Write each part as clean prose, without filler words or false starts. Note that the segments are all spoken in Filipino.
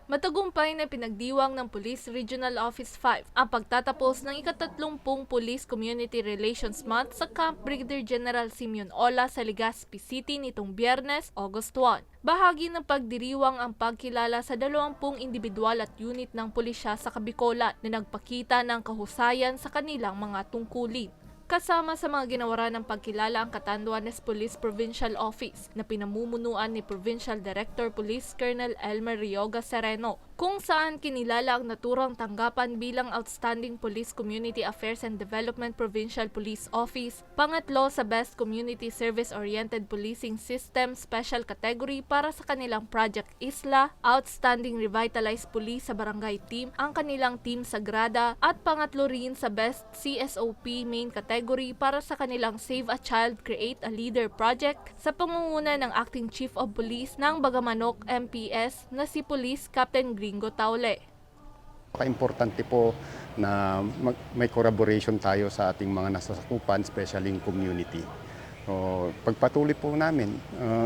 Matagumpay na pinagdiwang ng Police Regional Office 5 ang pagtatapos ng ika-30 Police Community Relations Month sa Camp Brigadier General Simeon Ola sa Legazpi City nitong Biyernes, August 1. Bahagi ng pagdiriwang ang pagkilala sa 20 individual at unit ng pulisya sa Bicolan na nagpakita ng kahusayan sa kanilang mga tungkulin. Kasama sa mga ginawaran ng pagkilala ang Catanduanes Police Provincial Office na pinamumunuan ni Provincial Director Police Colonel Elmer Rioga Sereno, kung saan kinilala ang naturang tanggapan bilang Outstanding Police Community Affairs and Development Provincial Police Office, pangatlo sa Best Community Service-Oriented Policing System Special Category para sa kanilang Project Isla, Outstanding Revitalized Police sa Barangay Team, ang kanilang Team Sagrada, at pangatlo rin sa Best CSOP Main Category para sa kanilang Save a Child, Create a Leader Project sa pangunguna ng Acting Chief of Police ng Bagamanok MPS na si Police Captain Gringo Taule. Importante po na may collaboration tayo sa ating mga nasasakupan, especially in community. So, pagpatuloy po namin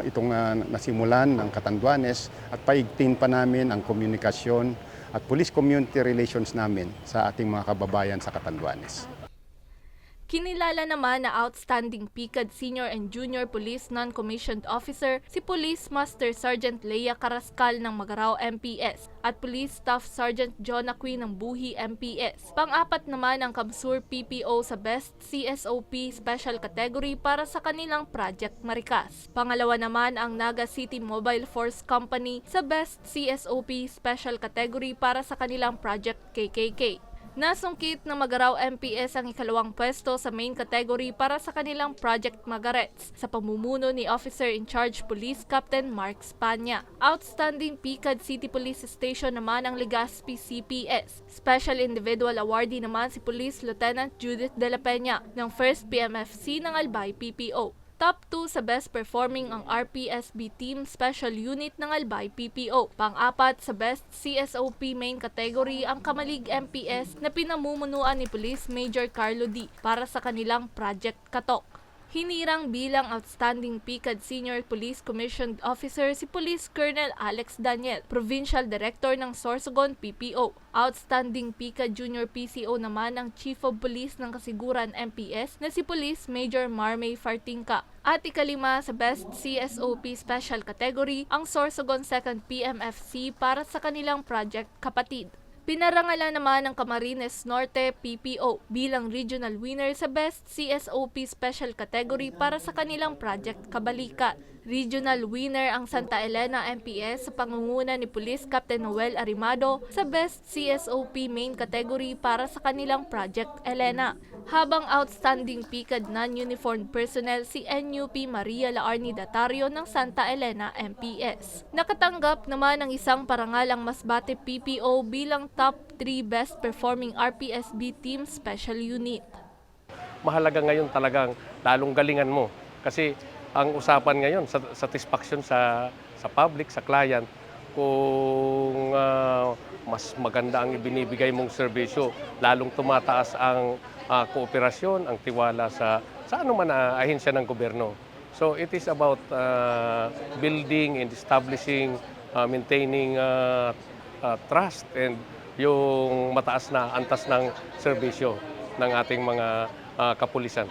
itong nasimulan ng Catanduanes at paigtin pa namin ang komunikasyon at police community relations namin sa ating mga kababayan sa Catanduanes. Kinilala naman na Outstanding PICAD Senior and Junior Police Non-Commissioned Officer si Police Master Sergeant Leia Carrascal ng Magarao MPS at Police Staff Sergeant John Aquin ng Buhi MPS. Pang-apat naman ang Kamsur PPO sa Best CSOP Special Category para sa kanilang Project Maricas. Pangalawa naman ang Naga City Mobile Force Company sa Best CSOP Special Category para sa kanilang Project KKK. Nasungkit ng Magarao MPS ang ikalawang pwesto sa main category para sa kanilang Project Magarets sa pamumuno ni Officer in Charge Police Captain Mark Spanya. Outstanding PICAD City Police Station naman ang Legazpi CPS. Special Individual Awardee naman si Police Lieutenant Judith De La Peña ng 1st PMFC ng Albay PPO. Top 2 sa Best Performing ang RPSB Team Special Unit ng Albay PPO. Pang-apat sa Best CSOP Main Category ang Kamalig MPS na pinamumunuan ni Police Major Carlo D para sa kanilang Project Katok. Hinirang bilang Outstanding PICAD Senior Police Commissioned Officer si Police Colonel Alex Daniel, Provincial Director ng Sorsogon PPO. Outstanding PICAD Junior PCO naman ang Chief of Police ng Kasiguran MPS na si Police Major Marmay Fartingka. At ikalima sa Best CSOP Special Category ang Sorsogon 2nd PMFC para sa kanilang Project Kapatid. Pinarangalan naman ng Camarines Norte PPO bilang regional winner sa Best CSOP Special Category para sa kanilang Project Kabalikat. Regional winner ang Santa Elena MPS sa pangunguna ni Police Captain Noel Arimado sa Best CSOP Main Category para sa kanilang Project Elena. Habang Outstanding PICAD Non-Uniformed Personnel si NUP Maria Laarni Datario ng Santa Elena MPS. Nakatanggap naman ng isang parangal ang Masbate PPO bilang Top 3 Best Performing RPSB Team Special Unit. Mahalaga ngayon talagang lalong galingan mo kasi ang usapan ngayon satisfaction sa public, sa client, kung mas maganda ang ibinibigay mong serbisyo, lalong tumataas ang kooperasyon, ang tiwala sa anuman na ahensya ng gobyerno. So it is about building and establishing, maintaining trust and yung mataas na antas ng serbisyo ng ating mga kapulisan.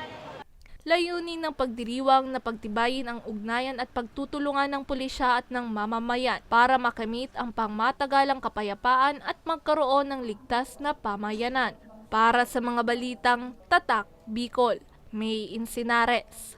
Layunin ng pagdiriwang na pagtibayin ang ugnayan at pagtutulungan ng pulisya at ng mamamayan para makamit ang pangmatagalang kapayapaan at magkaroon ng ligtas na pamayanan. Para sa mga balitang Tatak Bicol, Mae Encinares.